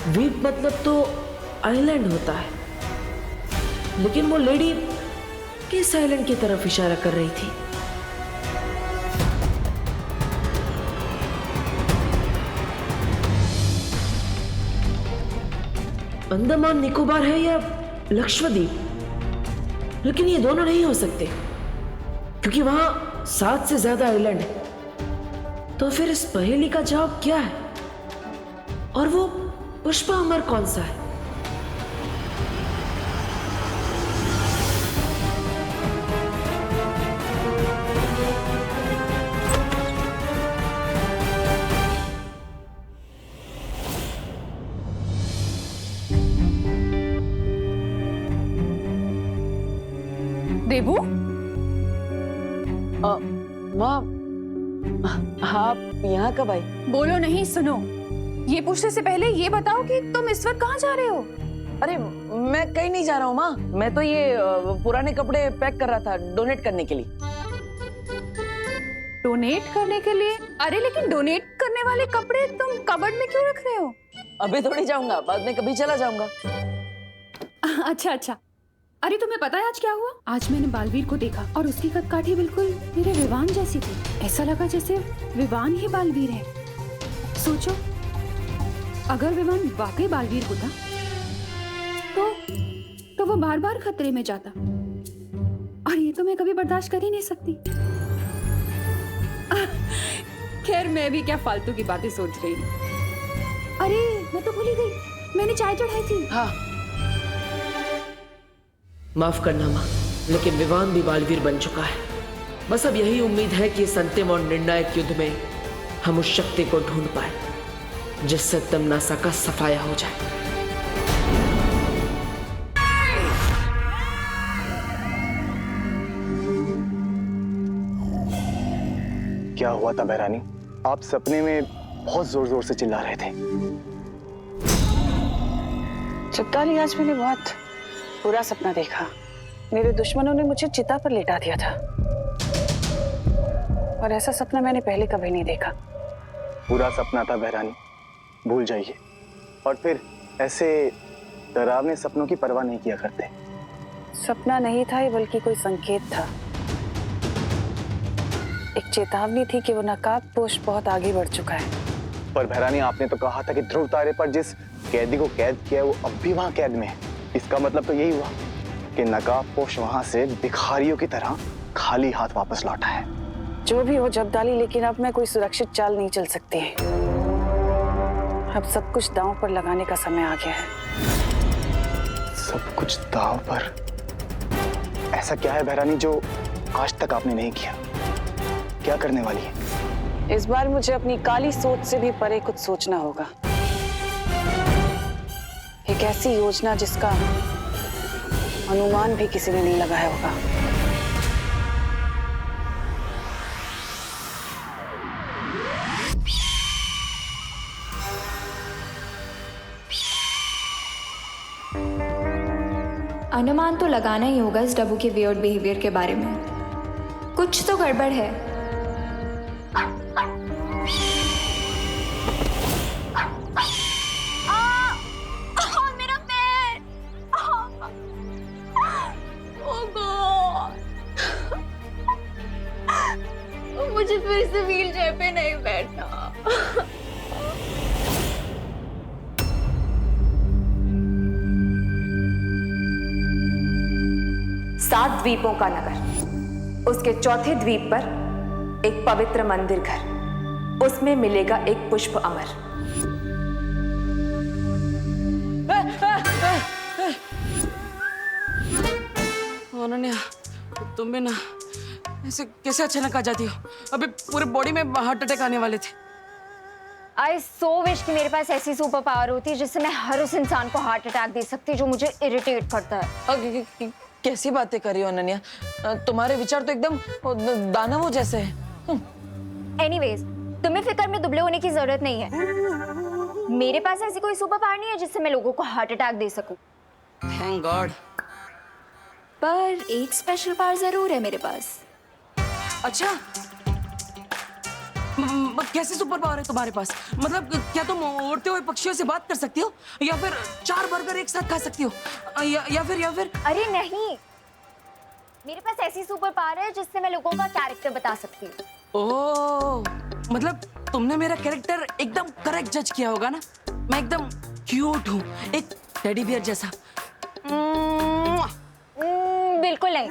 द्वीप मतलब तो आइलैंड होता है, लेकिन वो लेडी किस आइलैंड की तरफ इशारा कर रही थी? अंडमान निकोबार है या लक्षद्वीप, लेकिन ये दोनों नहीं हो सकते क्योंकि वहां 7 से ज्यादा आइलैंड है। तो फिर इस पहेली का जवाब क्या है? और वो पुष्पा अमर कौन सा है? देबू, माँ, आप यहाँ कब आई? बोलो नहीं, सुनो। ये पूछने से पहले ये बताओ कि तुम इस वक्त कहाँ जा रहे हो? अरे मैं कहीं नहीं जा रहा हूँ माँ, मैं तो ये पुराने कपड़े पैक कर रहा था डोनेट करने के लिए। डोनेट करने के लिए? अरे लेकिन डोनेट करने वाले कपड़े तुम कबर्ड में क्यों रख रहे हो? अभी थोड़ी जाऊंगा, बाद में कभी चला जाऊंगा। अच्छा अच्छा। अरे तुम्हें पता है आज क्या हुआ? आज मैंने बालवीर को देखा और उसकी कदकाठी बिल्कुल मेरे विवान जैसी थी। ऐसा लगा जैसे विवान ही बालवीर है। सोचो, अगर विवान वाकई बालवीर होता तो वो बार बार खतरे में जाता, और ये तो मैं कभी बर्दाश्त कर ही नहीं सकती। खैर, मैं भी क्या फालतू की बातें सोच रही हूँ। अरे मैं तो भूल ही गई, मैंने चाय चढ़ाई थी। हाँ, माफ करना माँ, लेकिन विवान भी बालवीर बन चुका है। बस अब यही उम्मीद है कि इस अंतिम और निर्णायक युद्ध में हम उस शक्ति को ढूंढ पाए जिससे तमनासा का सफाया हो जाए। क्या हुआ था बहरानी? आप सपने में बहुत जोर जोर से चिल्ला रहे थे। चिपकाली, आज मैंने बहुत बुरा सपना देखा। मेरे दुश्मनों ने मुझे चिता पर लेटा दिया था, और ऐसा सपना मैंने पहले कभी नहीं देखा। बुरा सपना था बहरानी, भूल जाइए। और फिर ऐसे डरावने सपनों की परवाह नहीं किया करते। सपना नहीं था ये, बल्कि कोई संकेत था। एक चेतावनी थी कि वो नकाबपोश बहुत आगे बढ़ चुका है। पर बहरानी, आपने तो कहा था कि ध्रुव तारे पर जिस कैदी को कैद किया है वो अब भी वहां कैद में है। इसका मतलब तो यही हुआ कि नकाबपोश वहां से भिखारियों की तरह खाली हाथ वापस लौटा है। जो भी हो जब्दाली, लेकिन अब मैं कोई सुरक्षित चाल नहीं चल सकती। अब सब कुछ दांव पर लगाने का समय आ गया है। सब कुछ दांव पर? ऐसा क्या है बहरानी जो आज तक आपने नहीं किया? क्या करने वाली है? इस बार मुझे अपनी काली सोच से भी परे कुछ सोचना होगा। एक ऐसी योजना जिसका अनुमान भी किसी ने नहीं लगाया होगा। अनुमान तो लगाना ही होगा इस डब्बू के वियर्ड बिहेवियर के बारे में। कुछ तो गड़बड़ है। मेरा पैर! ओह गॉड! मुझे फिर से व्हील चेयर पे नहीं बैठना। 7 द्वीपों का नगर, उसके चौथे द्वीप पर एक पवित्र मंदिर घर, उसमें मिलेगा एक पुष्प अमर। अनन्या, तुम भी ना ऐसे कैसे अचानक आ जाती हो? अभी पूरे बॉडी में हार्ट अटैक आने वाले थे। आई सो विश कि मेरे पास ऐसी सुपर पावर होती जिससे मैं हर उस इंसान को हार्ट अटैक दे सकती जो मुझे इरिटेट करता है। कैसी बातें कर रही हो अनन्या? तुम्हारे विचार तो एकदम दानवों जैसे हैं। एनीवेज, तुम्हें फिक्र में दुबले होने की जरूरत नहीं है। मेरे पास ऐसी कोई सुपर पावर नहीं है जिससे मैं लोगों को हार्ट अटैक दे सकूं। Thank God. पर एक स्पेशल पावर जरूर है मेरे पास। अच्छा, कैसे सुपर पावर है तुम्हारे पास? मतलब क्या तुम उड़ते हुए पक्षियों से बात कर सकती हो, या फिर 4 बर्गर एक साथ खा सकती हो, या फिर अरे नहीं, मेरे पास ऐसी सुपर पावर है जिससे मैं लोगों का कैरेक्टर बता सकती हूँ। ओह, मतलब तुमने मेरा कैरेक्टर एकदम करेक्ट जज किया होगा ना। मैं एकदम क्यूट हूँ, एक टेडी बियर जैसा। बिल्कुल नहीं,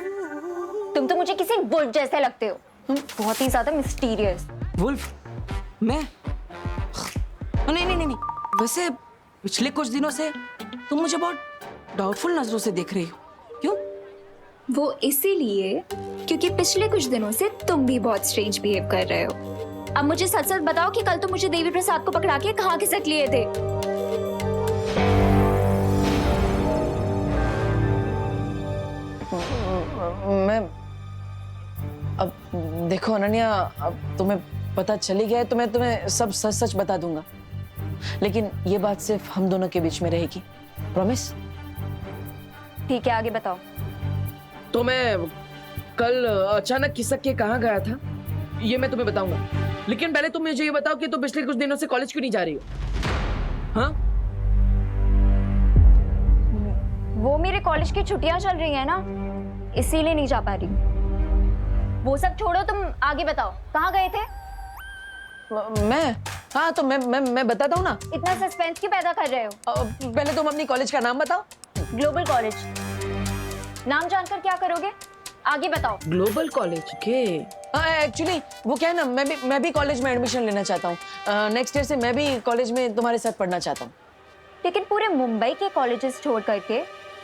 तुम तो मुझे किसी वुल्फ जैसे लगते हो, बहुत ही ज्यादा मिस्टीरियस। वुल्फ? मैं? नहीं, वैसे पिछले कुछ दिनों से तुम मुझे बहुत डाउटफुल नजरों से देख रही हो, क्यों? वो इसीलिए क्योंकि पिछले कुछ दिनों से तुम भी बहुत स्ट्रेंज बिहेव कर रहे हो। अब मुझे सच सच बताओ कि कल तुम मुझे देवी प्रसाद को पकड़ा के कहाँ खिसक लिए थे? मैं अब देखो अनन्या, अब तुम्हें पता चली गया है तो मैं तुम्हें सब सच सच बता दूंगा, लेकिन ये बात सिर्फ हम दोनों के बीच में रहेगी। प्रॉमिस? ठीक है, आगे बताओ। तो मैं कल अचानक खिसक के कहाँ गया था ये मैं तुम्हें बताऊंगा, लेकिन पहले तुम मुझे ये बताओ कि तुम पिछले कुछ दिनों से कॉलेज क्यों नहीं जा रही हो? हाँ? वो मेरे कॉलेज की छुट्टियां चल रही है ना, इसीलिए नहीं जा पा रही। वो सब छोड़ो, तुम आगे बताओ, कहाँ गए थे? मैं? हाँ तो मैं बताता हूँ ना। इतना सस्पेंस क्यों पैदा कर रहे हो? पहले तुम अपनी कॉलेज का नाम बताओ। Global college. नाम जानकर क्या करोगे? आगे बताओ। ग्लोबल कॉलेज के? एक्चुअली वो क्या है ना, मैं भी कॉलेज में एडमिशन लेना चाहता हूँ। नेक्स्ट ईयर से मैं भी कॉलेज में तुम्हारे साथ पढ़ना चाहता हूँ। लेकिन पूरे मुंबई के कॉलेजेस छोड़ करके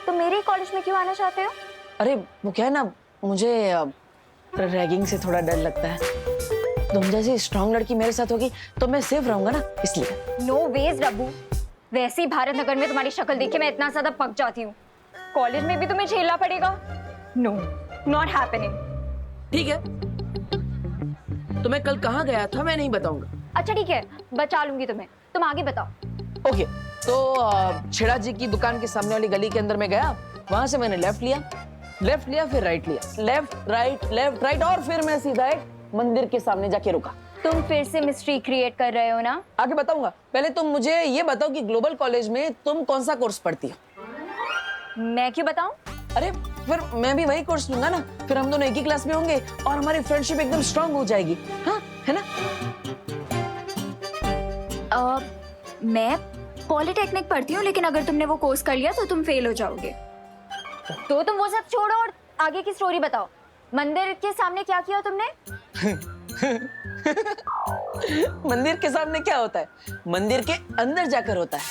तुम मेरे ही कॉलेज में क्यों आना चाहते हो? अरे वो क्या है ना, मुझे रैगिंग से थोड़ा डर लगता है। तुम जैसी स्ट्रांग लड़की मेरे साथ होगी तो मैं सेफ रहूंगा ना, इसलिए। नो वेज रब्बू, वैसे ही भारत नगर में तुम्हारी शक्ल देख के मैं इतना ज्यादा पक जाती हूँ, कॉलेज में भी तुम्हें झेलना पड़ेगा। No, not happening. ठीक है, तो मैं कल कहाँ गया था मैं नहीं बताऊंगा। अच्छा ठीक है, बचा लूंगी तुम्हें, तुम आगे बताओ। ओके, तो छेड़ा जी की दुकान के सामने वाली गली के अंदर में गया, वहां से मैंने लेफ्ट लिया फिर राइट लिया, लेफ्ट राइट और फिर मैं सीधा एक मंदिर के सामने जाके रुका। तुम फिर से मिस्ट्री क्रिएट कर रहे हो ना? आगे बताऊंगा, पहले तुम मुझे ये बताओ कि ग्लोबल कॉलेज में तुम कौन सा कोर्स पढ़ती हो? मैं क्यों बताऊं? अरे फिर मैं भी वही कोर्स लूंगा ना, फिर हम दोनों एक ही क्लास में होंगे और हमारी फ्रेंडशिप एकदम स्ट्रांग हो जाएगी। हाँ, है ना? मैं पॉलिटेक्निक पढ़ती हूँ, लेकिन अगर तुमने वो कोर्स कर लिया तो तुम फेल हो जाओगे। तो तुम वो सब छोड़ो और आगे की स्टोरी बताओ। मंदिर के सामने क्या किया तुमने? मंदिर के सामने क्या होता है? मंदिर के अंदर जाकर होता है।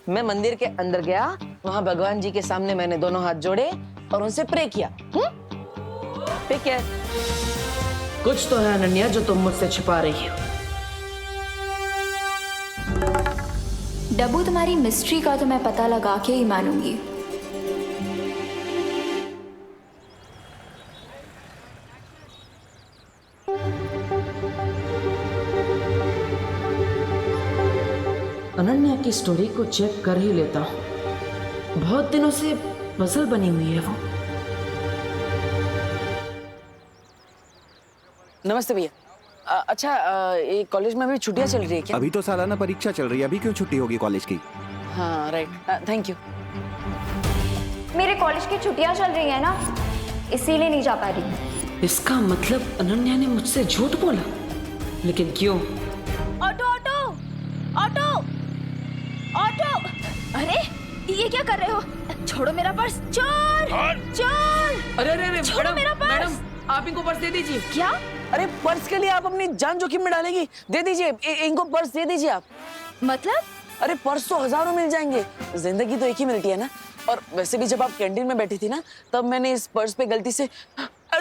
मैं मंदिर के अंदर गया, वहां भगवान जी के सामने मैंने दोनों हाथ जोड़े और उनसे प्रे किया। ठीक है? कुछ तो है अनन्या जो तुम मुझसे छिपा रही हो। डब्बू, तुम्हारी मिस्ट्री का तो मैं पता लगा के ही मानूंगी। अनन्या की स्टोरी को चेक कर ही लेता हूँ, बहुत दिनों से पजल बनी हुई है वो। नमस्ते भैया। अच्छा, ये कॉलेज में अभी छुट्टियां चल रही है क्या? अभी तो सालाना परीक्षा चल रही है, अभी क्यों छुट्टी होगी कॉलेज की? हाँ राइट, थैंक यू। मेरे कॉलेज की छुट्टियां चल रही है ना, इसीलिए नहीं जा पा रही। इसका मतलब अनन्या ने मुझसे झूठ बोला, लेकिन क्यों? Auto auto auto auto! अरे ये क्या कर रहे हो? छोड़ो मेरा पर्स! चोर! चोर! अरे छोड़ो मेरा पर्स! मैडम आप इनको पर्स दे दीजिए। क्या? अरे पर्स के लिए आप अपनी जान जोखिम में डालेंगी? दे दीजिए, इनको पर्स दे दीजिए आप। मतलब? अरे पर्स तो हजारों मिल जाएंगे, जिंदगी तो एक ही मिलती है ना। और वैसे भी जब आप कैंटीन में बैठी थी ना, तब मैंने इस पर्स पे गलती से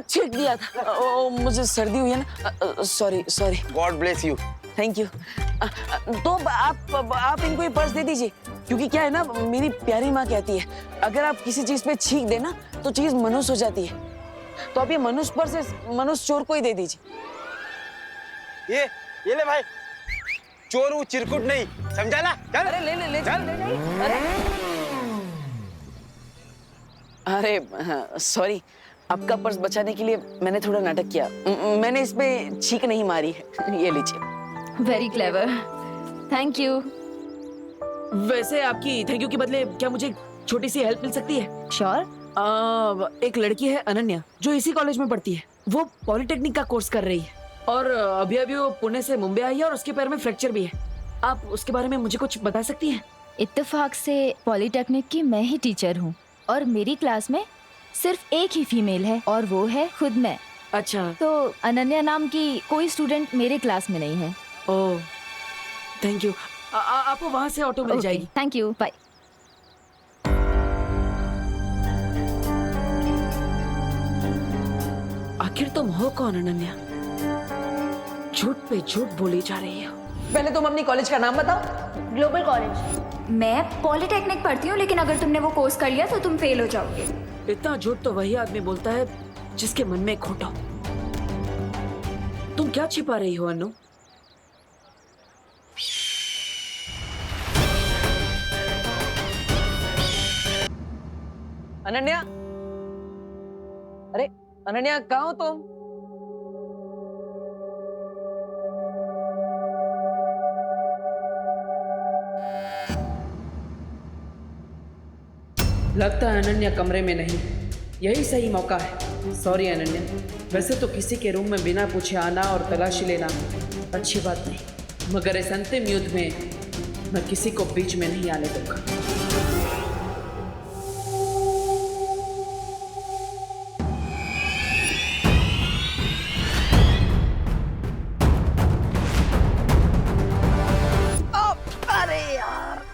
छींक दिया था। मुझे सर्दी हुई है ना, sorry. God bless you. Thank you. तो आप इनको ये पर्स दे दीजिए, क्योंकि क्या है ना, मेरी प्यारी माँ कहती है अगर आप किसी चीज पे छींक देना तो चीज मनुष्य हो जाती है। तो आप ये मनुष्य पर्स मनुष्य चोर को ही दे दीजिए। ये ले भाई, चोर वो चिरकुट नहीं, समझा ना? चल। अरे ले चल। अरे सॉरी, आपका पर्स बचाने के लिए मैंने थोड़ा नाटक किया। मैंने इस पे छींक नहीं मारी है। ये लीजिए। Very clever, thank you. वैसे आपकी थैंक यू के बदले क्या मुझे छोटी सी हेल्प मिल सकती है? श्योर। एक लड़की है अनन्या जो इसी कॉलेज में पढ़ती है। वो पॉलिटेक्निक का कोर्स कर रही है और अभी अभी वो पुणे से मुंबई आई है और उसके पैर में फ्रैक्चर भी है। आप उसके बारे में मुझे कुछ बता सकती हैं? इत्तेफाक से पॉलिटेक्निक की मैं ही टीचर हूँ और मेरी क्लास में सिर्फ एक ही फीमेल है और वो है खुद मैं। अच्छा, तो अनन्या नाम की कोई स्टूडेंट मेरे क्लास में नहीं है। Oh thank you. आपको वहाँ से ऑटो मिल जाएगी। Thank you, bye. आखिर तुम हो कौन अनन्या? झूठ पे झूठ बोली जा रही हो। पहले तुम अपनी कॉलेज का नाम बताओ। Global college. मैं पॉलिटेक्निक पढ़ती हूँ, लेकिन अगर तुमने वो कोर्स कर लिया तो तुम फेल हो जाओगे। इतना झूठ तो वही आदमी बोलता है जिसके मन में खोटा हो। तुम क्या छिपा रही हो अनु? अनन्या, अरे अनन्या कहाँ हो तुम? लगता है अनन्या कमरे में नहीं। यही सही मौका है। सॉरी अनन्या, वैसे तो किसी के रूम में बिना पूछे आना और तलाशी लेना अच्छी बात नहीं, मगर इस अंतिम युद्ध में मैं किसी को बीच में नहीं आने दूंगा। अरे यार,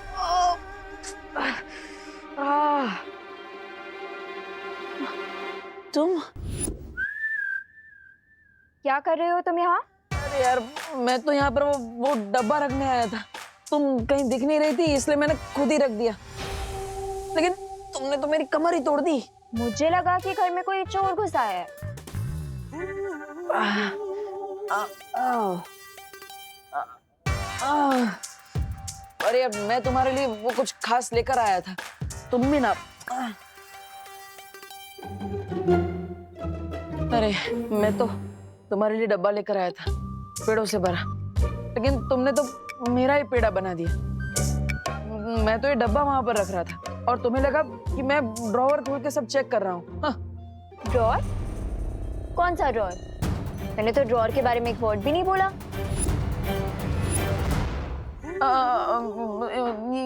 तुम क्या कर रहे हो तुम यहाँ? अरे यार, मैं तो यहाँ पर वो डब्बा रखने आया था। तुम कहीं दिख नहीं रही थी इसलिए मैंने खुद ही रख दिया, लेकिन तुमने तो मेरी कमर ही तोड़ दी। मुझे लगा कि घर में कोई चोर घुसा है। अरे यार, मैं तुम्हारे लिए वो कुछ खास लेकर आया था। तुम भी ना। अरे मैं तो तुम्हारे लिए डब्बा लेकर आया था, पेड़ों से भरा, लेकिन तुमने तो मेरा ही पेड़ा बना दिया। मैं तो ये डब्बा वहां पर रख रहा था और तुम्हें लगा कि मैं ड्रॉवर खोल के सब चेक कर रहा हूँ। ड्रॉर? कौन सा ड्रॉर? मैंने तो ड्रॉर के बारे में एक वर्ड भी नहीं बोला।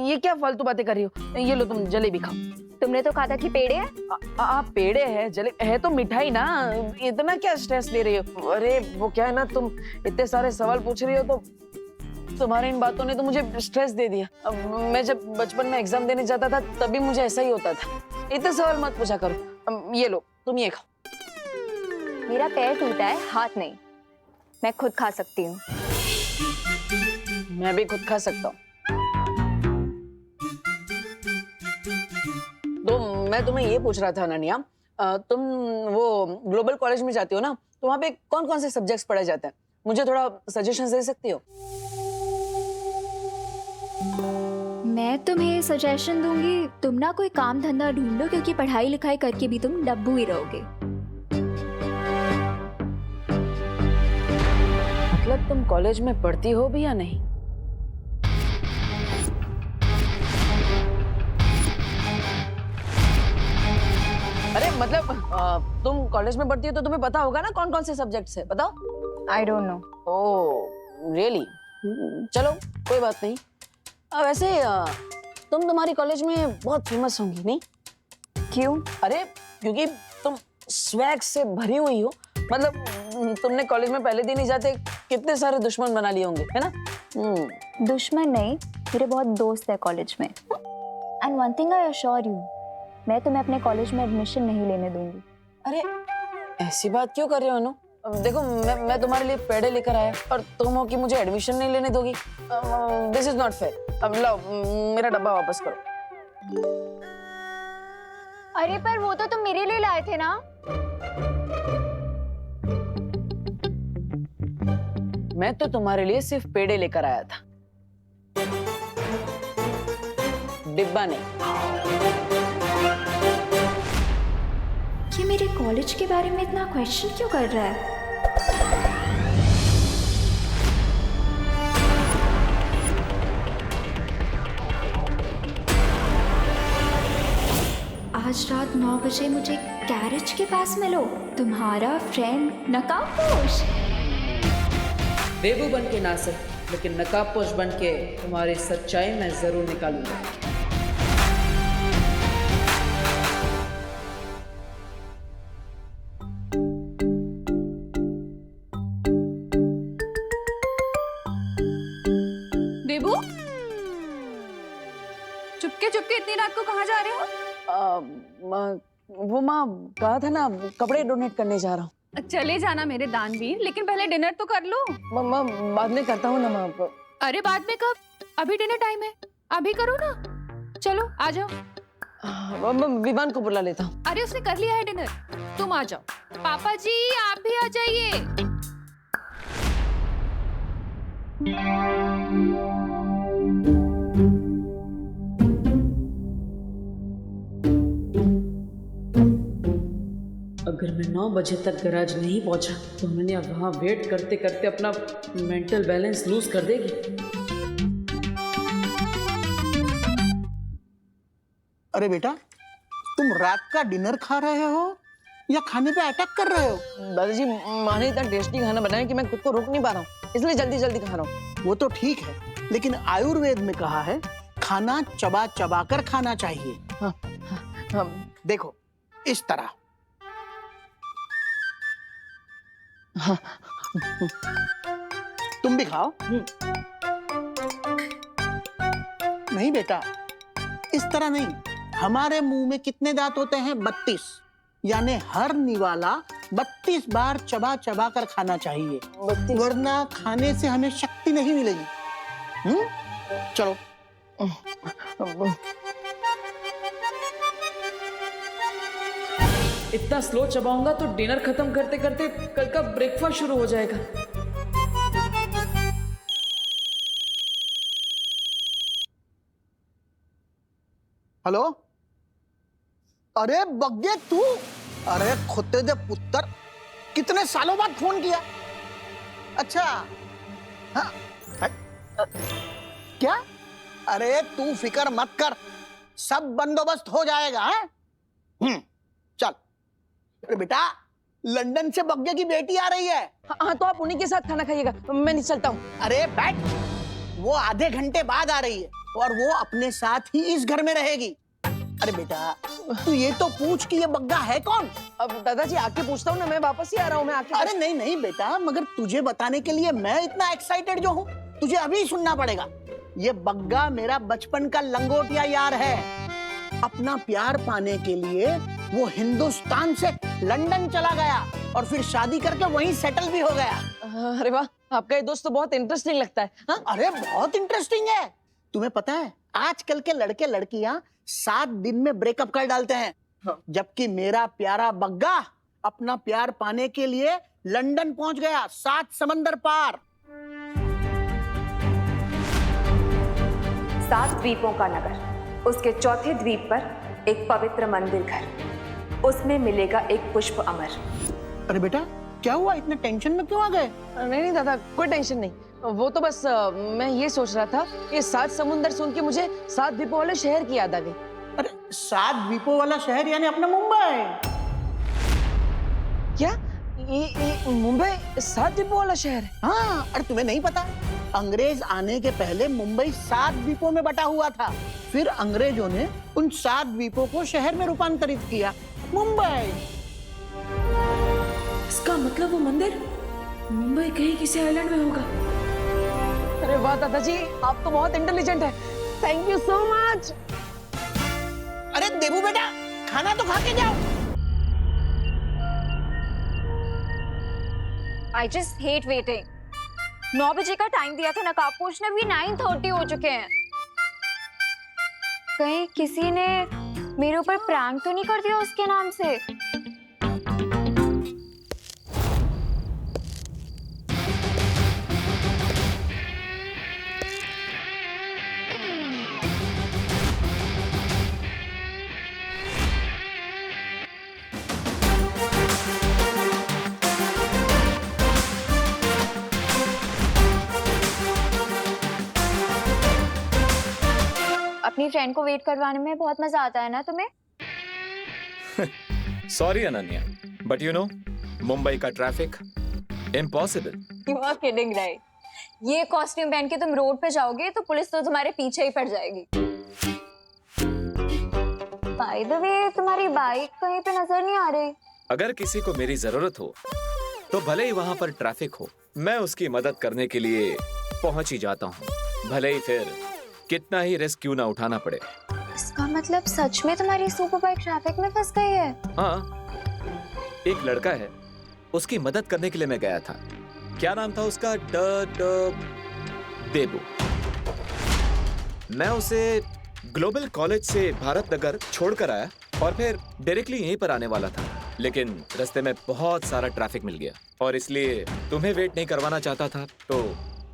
ये क्या फालतू बातें कर रही हो? ये लो तुम जलेबी खाओ। तुमने तो कहा था कि पेड़े है। पेड़े है, जलेबी है तो मिठाई ना। इतना क्या स्ट्रेस ले रही हो? अरे वो क्या है ना, तुम इतने सारे सवाल पूछ रही हो तो तुम्हारी इन बातों ने तो मुझे स्ट्रेस दे दिया। अब मैं जब बचपन में एग्जाम देने जाता था तभी मुझे ऐसा ही होता था। इतने सवाल मत पूछा करो। ये लो तुम ये खाओ। मेरा पैर टूटा है, हाथ नहीं। मैं खुद खा सकती हूँ। मैं भी खुद खा सकता हूँ। तो मैं तुम्हें ये पूछ रहा था अनन्या, तुम वो ग्लोबल कॉलेज में जाती हो ना, तो वहाँ पे कौन कौन से सब्जेक्ट्स पढ़ाए जाते हैं? मुझे थोड़ा सजेशन दे सकती हो? मैं तुम्हें सजेशन दूंगी, तुम ना कोई काम धंधा ढूंढो, क्योंकि पढ़ाई लिखाई करके भी तुम डब्बू ही रहोगे। मतलब तुम कॉलेज में पढ़ती हो भी या नहीं? अरे मतलब तुम कॉलेज में पढ़ती हो तो तुम्हें पता होगा ना कौन कौन से सब्जेक्ट्स है, बताओ। I don't know. Oh really? चलो कोई बात नहीं। वैसे तुम्हारी कॉलेज में बहुत फेमस होंगी नहीं? क्यों? अरे क्योंकि तुम स्वैग से भरी हुई हो। मतलब तुमने कॉलेज में पहले दिन ही जाते कितने सारे दुश्मन बना लिए होंगे, है ना? दुश्मन नहीं, मेरे बहुत दोस्त है कॉलेज में। And one thing I assure you, मैं तुम्हें अपने कॉलेज में एडमिशन नहीं लेने दूंगी। अरे ऐसी बात क्यों कर रहे हो अनु? देखो मैं तुम्हारे लिए पेड़े लेकर आया और तुम हो कि मुझे एडमिशन नहीं लेने दोगी। This is not fair. अब लाओ मेरा डब्बा वापस करो। अरे पर वो तो तुम मेरे लिए लाए थे ना। मैं तो तुम्हारे लिए सिर्फ पेड़े लेकर आया था, डिब्बा नहीं। ये मेरे कॉलेज के बारे में इतना क्वेश्चन क्यों कर रहा है? आज रात 9 बजे मुझे गैरेज के पास मिलो, तुम्हारा फ्रेंड नकाबपोश। बेबू बन के ना सही, लेकिन नकाबपोश बन के तुम्हारी सच्चाई मैं जरूर निकालूंगा। देबू, चुपके चुपके इतनी रात को कहाँ जा रहे हो? वो माँ कहा था ना, कपड़े डोनेट करने जा रहा हूँ। चले जाना मेरे दानवीर, लेकिन पहले डिनर तो कर लो। माँ बाद में करता हूँ ना माँ। अरे बाद में कब? अभी डिनर टाइम है, अभी करो ना। चलो आ जाओ। मैं विवान को बुला लेता हूँ। अरे उसने कर लिया है डिनर, तुम आ जाओ। पापा जी आप भी आ जाइए। अगर मैं 9 बजे तक गैराज नहीं पहुंचा तो मैंने वहां वेट करते करते अपना मेंटल बैलेंस लूज कर देगी। अरे बेटा, तुम रात का डिनर खा रहे हो या खाने पे अटैक कर रहे हो? दादाजी माँ ने इतना टेस्टी खाना बनाया कि मैं खुद को रोक नहीं पा रहा हूँ, इसलिए जल्दी जल्दी खा रहा हूँ। वो तो ठीक है, लेकिन आयुर्वेद में कहा है खाना चबा चबा कर खाना चाहिए। हाँ। देखो इस तरह। हाँ। तुम भी खाओ। नहीं बेटा, इस तरह नहीं। हमारे मुंह में कितने दांत होते हैं? 32। यानी हर निवाला 32 बार चबा चबा कर खाना चाहिए, वरना खाने से हमें शक्ति नहीं मिलेगी। चलो। इतना स्लो चबाऊंगा तो डिनर खत्म करते करते कल का ब्रेकफास्ट शुरू हो जाएगा। हेलो, अरे बग्गे तू, अरे खुदे दे पुत्र, कितने सालों बाद फोन किया? अच्छा, हाँ, क्या? अरे तू फिक्र मत कर, सब बंदोबस्त हो जाएगा। चल। अरे बेटा, लंदन से बग्गे की बेटी आ रही है। हाँ तो आप उन्हीं के साथ खाना खाइएगा, मैं नहीं चलता हूँ। अरे बैठ, वो आधे घंटे बाद आ रही है और वो अपने साथ ही इस घर में रहेगी। अरे बेटा, तू ये तो पूछ कि ये बग्गा है कौन? अब दादाजी आके पूछता हूँ ना, मैं वापस ही आ रहा हूँ। मैं आके। अरे नहीं नहीं बेटा, मगर तुझे बताने के लिए मैं इतना एक्साइटेड जो हूँ, तुझे अभी सुनना पड़ेगा। ये बग्गा मेरा बचपन का लंगोटिया यार है। अपना प्यार पाने के लिए वो हिंदुस्तान से लंदन चला गया और फिर शादी करके वहीं सेटल भी हो गया। अरे वाह, आपका ये दोस्त तो बहुत इंटरेस्टिंग लगता है। हाँ? अरे बहुत इंटरेस्टिंग है। तुम्हें पता है, आजकल के लड़के लड़कियां 7 दिन में ब्रेकअप कर डालते हैं। हाँ। जबकि मेरा प्यारा बग्गा अपना प्यार पाने के लिए लंदन पहुंच गया, 7 समंदर पार। 7 द्वीपों का नगर, उसके चौथे द्वीप पर एक पवित्र मंदिर घर, उसमें मिलेगा एक पुष्प अमर। अरे बेटा, क्या हुआ? इतने टेंशन में क्यों आ गए? नहीं दादा, कोई टेंशन नहीं। वो तो बस मैं ये सोच रहा था, ये 7 समुंदर सुन के मुझे 7 द्वीपों वाले शहर की याद आ गई। अरे 7 द्वीपों वाला शहर यानी अपना मुंबई। क्या ये मुंबई 7 द्वीपों वाला शहर है? हाँ, अरे तुम्हें नहीं पता? अंग्रेज आने के पहले मुंबई 7 द्वीपों में बटा हुआ था। फिर अंग्रेजों ने उन 7 द्वीपों को शहर में रूपांतरित किया, मुंबई। इसका मतलब वो मंदिर मुंबई कहीं किसी आइलैंड में होगा। अरे वाह दादाजी, आप तो बहुत इंटेलिजेंट है। Thank you so much. अरे देबू बेटा, खाना तो खा के जाओ। I just hate waiting. 9 बजे का टाइम दिया था नकाबपोश ने, भी 9:30 हो चुके हैं। कहीं किसी ने मेरे ऊपर प्रैंक तो नहीं कर दिया उसके नाम से? अपनी फ्रेंड को वेट करवाने में बहुत मजा आता है ना तुम्हें? Sorry Ananya, but you know Mumbai का traffic impossible. You are kidding right? ये कॉस्ट्यूम पहन के तुम रोड पे जाओगे तो पुलिस तो तुम्हारे पीछे ही पड़ जाएगी। बाय द वे, तुम्हारी बाइक कहीं पे नजर नहीं आ रही। अगर किसी को मेरी जरूरत हो तो भले ही वहाँ पर ट्रैफिक हो, मैं उसकी मदद करने के लिए पहुंच ही जाता हूँ, भले ही फिर कितना ही रिस्क क्यों ना उठाना पड़े। इसका मतलब सच में तुम्हारी सुपर बाइक ट्रैफिक में फंस गई है? हाँ, एक लड़का है, उसकी मदद करने के लिए मैं गया था। क्या नाम था उसका? देबू। मैं उसे ग्लोबल कॉलेज से भारत नगर छोड़कर आया और फिर डायरेक्टली यहीं पर आने वाला था, लेकिन रास्ते में बहुत सारा ट्रैफिक मिल गया और इसलिए तुम्हें वेट नहीं करवाना चाहता था, तो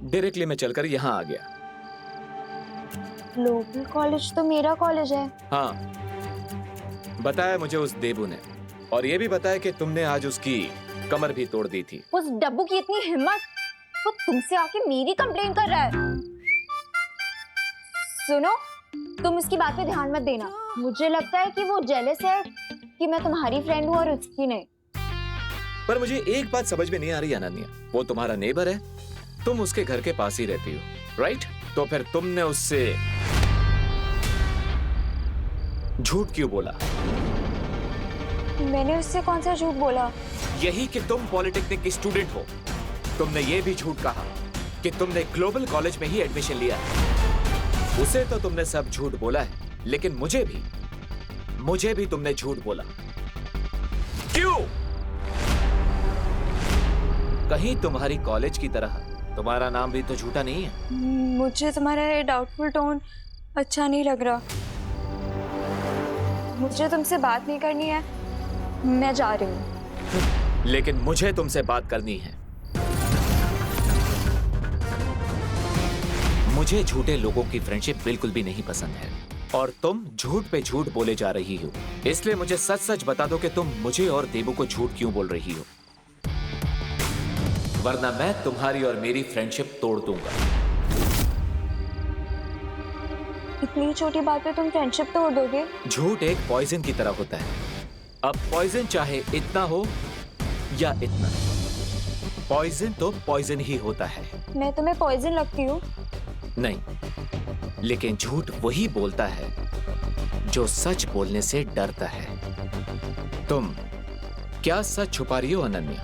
डायरेक्टली मैं चलकर यहाँ आ गया। ग्लोबल कॉलेज तो मेरा कॉलेज है। हाँ, बताया मुझे उस देबू ने, और ये भी बताया कि तुमने आज उसकी कमर भी तोड़ दी थी। उस डब्बू की इतनी हिम्मत, वो तुमसे आके मेरी कंप्लेन कर रहा है। सुनो, तुम इसकी बात पे ध्यान मत देना। मुझे लगता है कि वो जेलस है कि मैं तुम्हारी फ्रेंड हूँ और उसकी नहीं। पर मुझे एक बात समझ में नहीं आ रही अनन्या, वो तुम्हारा नेबर है, तुम उसके घर के पास ही रहती हो, राइट? तो फिर तुमने उससे झूठ क्यों बोला? मैंने उससे कौन सा झूठ बोला? यही कि तुम पॉलिटेक्निक की स्टूडेंट हो। तुमने ये भी झूठ कहा कि तुमने ग्लोबल कॉलेज में ही एडमिशन लिया है। उसे तो तुमने सब झूठ बोला है, लेकिन मुझे भी तुमने झूठ बोला। क्यों? कहीं तुम्हारी कॉलेज की तरह तुम्हारा नाम भी तो झूठा नहीं है। मुझे तुम्हारा ये डाउटफुल टोन अच्छा नहीं लग रहा। मुझे तुमसे बात नहीं करनी है, मैं जा रही हूँ। लेकिन मुझे तुमसे बात करनी है। मुझे झूठे लोगों की फ्रेंडशिप बिल्कुल भी नहीं पसंद है, और तुम झूठ पे झूठ बोले जा रही हो। इसलिए मुझे सच सच बता दो कि तुम मुझे और देबू को झूठ क्यों बोल रही हो, वरना मैं तुम्हारी और मेरी फ्रेंडशिप तोड़ दूंगा। इतनी छोटी बात पे तुम फ्रेंडशिप तोड़ दोगे? झूठ एक पॉइजन की तरह होता है। अब पॉइजन चाहे इतना हो या इतना, पॉइजन तो पॉइजन ही होता है। मैं तुम्हें पॉइजन लगती हूँ? नहीं, लेकिन झूठ वही बोलता है जो सच बोलने से डरता है। तुम क्या सच छुपा रही हो अनन्या?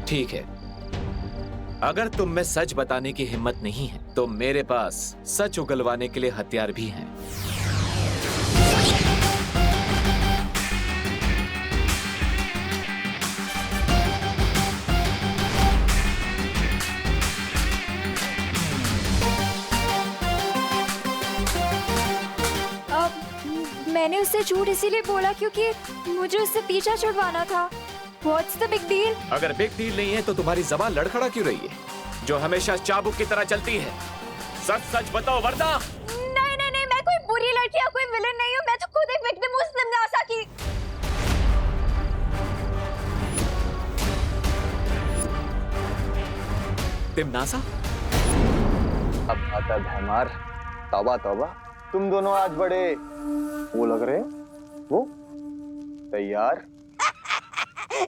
ठीक है, अगर तुम में सच बताने की हिम्मत नहीं है तो मेरे पास सच उगलवाने के लिए हथियार भी हैं। मैंने उससे झूठ इसीलिए बोला क्योंकि मुझे उससे पीछा छुड़वाना था। What's the big deal? अगर बिग डील नहीं है तो तुम्हारी जबान लड़खड़ा क्यों रही है, जो हमेशा चाबुक की तरह चलती है? सच सच बताओ वरना। नहीं नहीं नहीं, मैं कोई बुरी लड़की या कोई विलन नहीं हूँ। मैं तो खुद एक विक्टिम हूँ तिमनासा की। तिमनासा? अब आता भैमार, तौबा तौबा, तुम दोनों आज बड़े वो लग रहे हो। वो तैयार?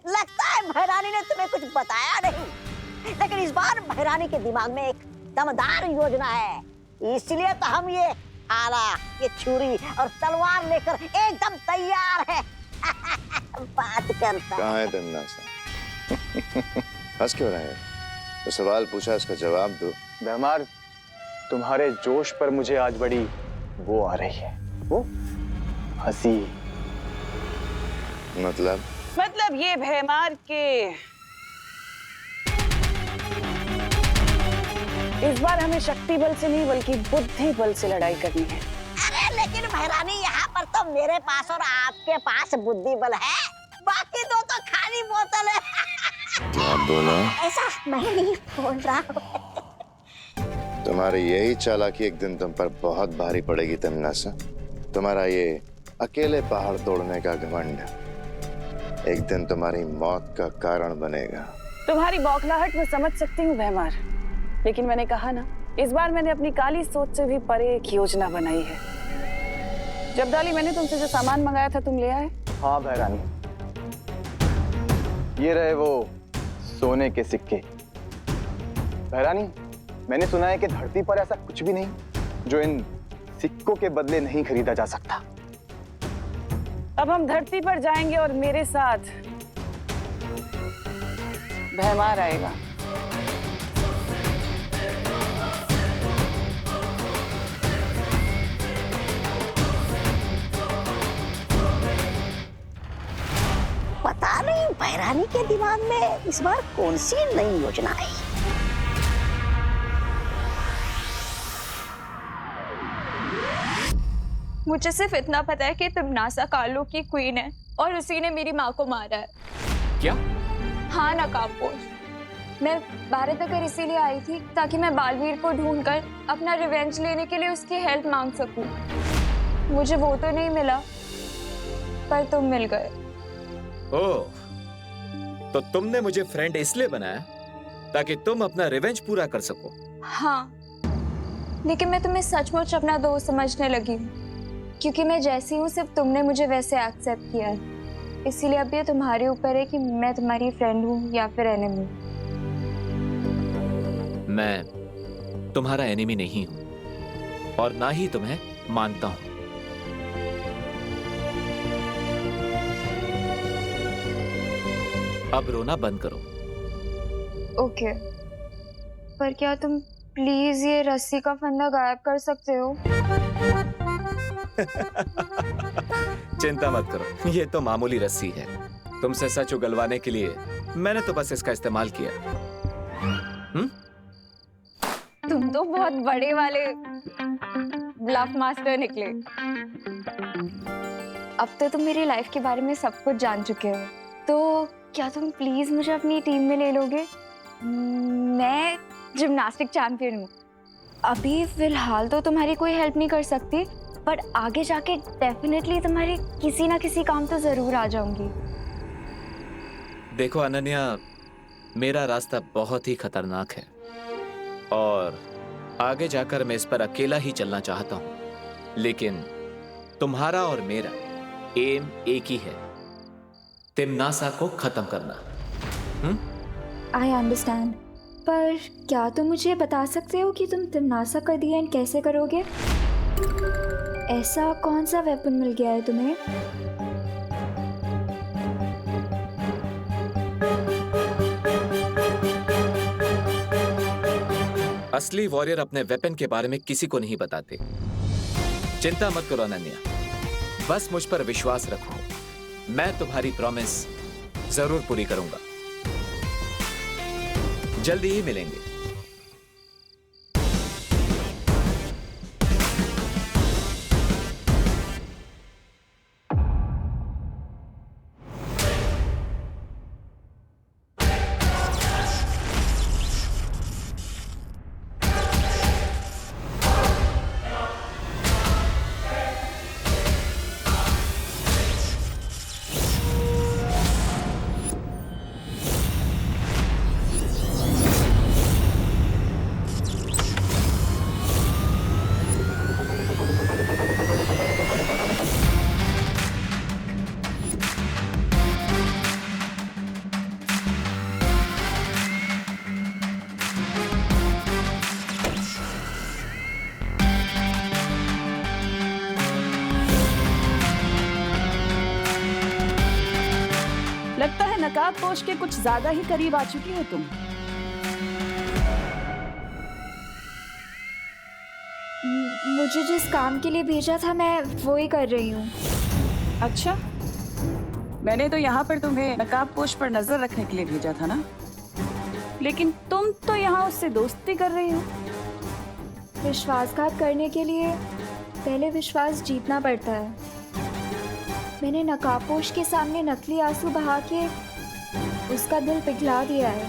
लगता है भैरानी ने तुम्हें कुछ बताया नहीं, लेकिन इस बार भैरानी के दिमाग में एक दमदार योजना है, इसलिए तो हम ये आला, ये छुरी और तलवार लेकर एकदम तैयार है। बात करता कहाँ है तिमनासा? हंस क्यों रहे हैं? तो सवाल पूछा, इसका जवाब दो। भैमार, तुम्हारे जोश पर मुझे आज बड़ी वो आ रही है, वो हंसी। मतलब ये भैमार के इस बार हमें शक्ति बल से नहीं बल्कि बुद्धि बल से लड़ाई करनी है। अरे लेकिन भैरानी, यहाँ पर तो मेरे पास और आपके पास बुद्धि बल है, बाकी दो तो खाली बोतल है। आप बोलो। ऐसा मैं नहीं बोल रहा हूँ। तुम्हारी यही चालाकी एक दिन तुम पर बहुत भारी पड़ेगी तिमनासा। तुम्हारा ये अकेले पहाड़ तोड़ने का घमंड एक दिन तुम्हारी मौत का कारण बनेगा। तुम्हारी बौखलाहट मैं समझ सकती हूँ भैमार, लेकिन मैंने कहा ना, इस बार मैंने अपनी काली सोच से भी परे एक योजना बनाई है। जब्दाली, मैंने तुमसे जो सामान मंगाया था तुम ले आए? हाँ भैरानी, ये रहे वो सोने के सिक्के। भैरानी, मैंने सुना है कि धरती पर ऐसा कुछ भी नहीं जो इन सिक्कों के बदले नहीं खरीदा जा सकता। अब हम धरती पर जाएंगे और मेरे साथ भैमार आएगा। पता नहीं भैरानी के दिमाग में इस बार कौन सी नई योजना आई। मुझे सिर्फ इतना पता है कि तिमनासा कालो की क्वीन है और उसी ने मेरी माँ को मारा है। क्या? हाँ नकाबपोश, मैं भारत नगर इसीलिए आई थी ताकि मैं बालवीर को ढूंढकर अपना रिवेंज लेने के लिए उसकी हेल्प मांग सकूं। मुझे वो तो नहीं मिला, पर तुम मिल गए। ओह, तो तुमने मुझे फ्रेंड इसलिए बनाया ताकि तुम अपना रिवेंज पूरा कर सको? हाँ, लेकिन मैं तुम्हें सचमुच अपना दोस्त समझने लगी हूँ, क्योंकि मैं जैसी हूँ सिर्फ तुमने मुझे वैसे एक्सेप्ट किया है। इसीलिए अब ये तुम्हारे ऊपर है कि मैं तुम्हारी फ्रेंड हूँ या फिर एनिमी। मैं तुम्हारा एनिमी नहीं हूँ और ना ही तुम्हें मानता हूँ। अब रोना बंद करो। ओके, पर क्या तुम प्लीज ये रस्सी का फंदा गायब कर सकते हो? चिंता मत करो, ये तो मामूली रस्सी है। तुमसे सच उगलवाने के लिए मैंने तो बस इसका इस्तेमाल किया। तुम तो बहुत बड़े वाले ब्लफ मास्टर निकले। अब तो तुम मेरी लाइफ के बारे में सब कुछ जान चुके हो, तो क्या तुम प्लीज मुझे अपनी टीम में ले लोगे? मैं जिम्नास्टिक चैंपियन हूँ। अभी फिलहाल तो तुम्हारी कोई हेल्प नहीं कर सकती, पर आगे जाके डेफिनेटली तुम्हारे किसी ना किसी काम तो जरूर आ जाऊंगी। देखो अनन्या, मेरा रास्ता बहुत ही खतरनाक है और आगे जाकर मैं इस पर अकेला ही चलना चाहता हूँ, लेकिन तुम्हारा और मेरा एम एक ही है, तिमनासा को खत्म करना। आई अंडरस्टैंड, पर क्या तुम मुझे बता सकते हो कि तुम तिमनासा का दी एंड कैसे करोगे? ऐसा कौन सा वेपन मिल गया है तुम्हें? असली वॉरियर अपने वेपन के बारे में किसी को नहीं बताते। चिंता मत करो अनन्या, बस मुझ पर विश्वास रखो, मैं तुम्हारी प्रॉमिस जरूर पूरी करूंगा। जल्दी ही मिलेंगे। लगता है नकाबपोश के कुछ ज्यादा ही करीब आ चुकी हो तुम। मुझे जिस काम के लिए भेजा था मैं वो ही कर रही हूँ। अच्छा, मैंने तो यहाँ पर तुम्हें नकाबपोश पर नजर रखने के लिए भेजा था ना, लेकिन तुम तो यहाँ उससे दोस्ती कर रही हो। विश्वासघात करने के लिए पहले विश्वास जीतना पड़ता है। मैंने नकाबपोश के सामने नकली आंसू बहा के उसका दिल पिघला दिया है।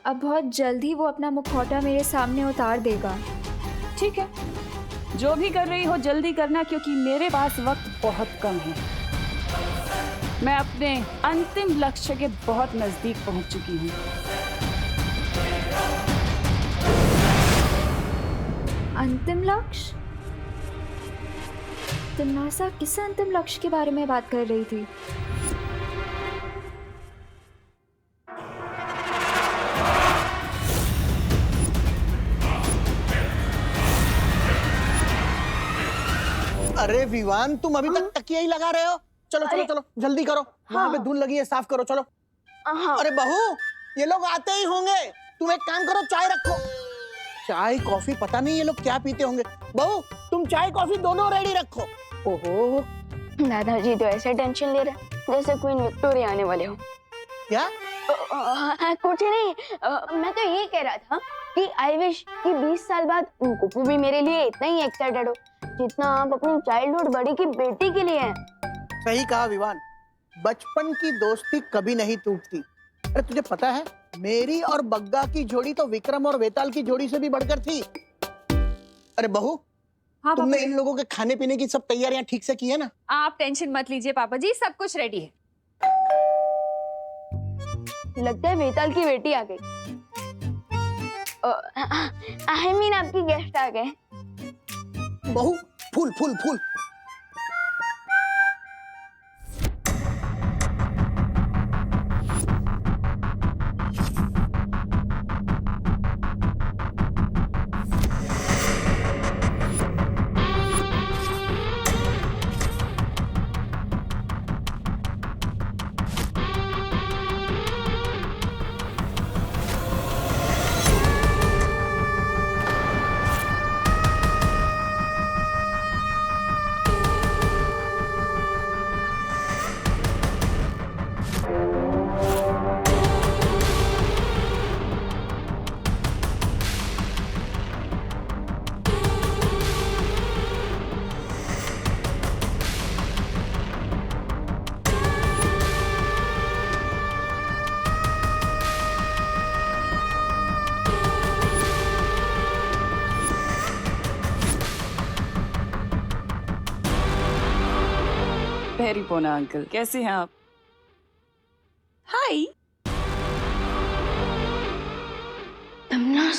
अब बहुत जल्दी वो अपना मुखौटा मेरे सामने उतार देगा। ठीक है, जो भी कर रही हो जल्दी करना, क्योंकि मेरे पास वक्त बहुत कम है। मैं अपने अंतिम लक्ष्य के बहुत नजदीक पहुंच चुकी हूँ। अंतिम लक्ष्य? तमन्ना किस अंतिम लक्ष्य के बारे में बात कर रही थी? अरे विवान, तुम अभी तक तकिया ही लगा रहे हो? चलो चलो चलो, जल्दी करो। वहां पे धूल लगी है, साफ करो। चलो। अरे बहू, ये लोग आते ही होंगे। तुम एक काम करो, चाय रखो। चाय कॉफी पता नहीं ये लोग क्या पीते होंगे। बहू, तुम चाय कॉफी दोनों रेडी रखो। ओहो, दादाजी तो ऐसे टेंशन ले रहे हैं जैसे क्वीन विक्टोरिया आने वाले हो। क्या? कुछ नहीं, मैं तो ये कह रहा था कि आई विश कि 20 साल बाद कुकू भी मेरे लिए इतना ही एक्साइटेड हो जितना आप अपनी चाइल्डहुड बड़ी की बेटी के लिए हैं। सही कहा विवान, बचपन की दोस्ती कभी नहीं टूटती। अरे तुझे पता है, मेरी और बग्गा की जोड़ी तो विक्रम और वेताल की जोड़ी से भी बढ़कर थी। अरे बहू, हाँ, तुमने इन लोगों के खाने पीने की सब तैयारियां ठीक से की है ना? आप टेंशन मत लीजिए पापा जी, सब कुछ रेडी है। लगता है वेताल की बेटी आ गई। आई मीन आपकी गेस्ट आ गए। बहू, फूल फूल फूल। वेरी पोना अंकल, कैसे हैं आप? हाय। तमन्ना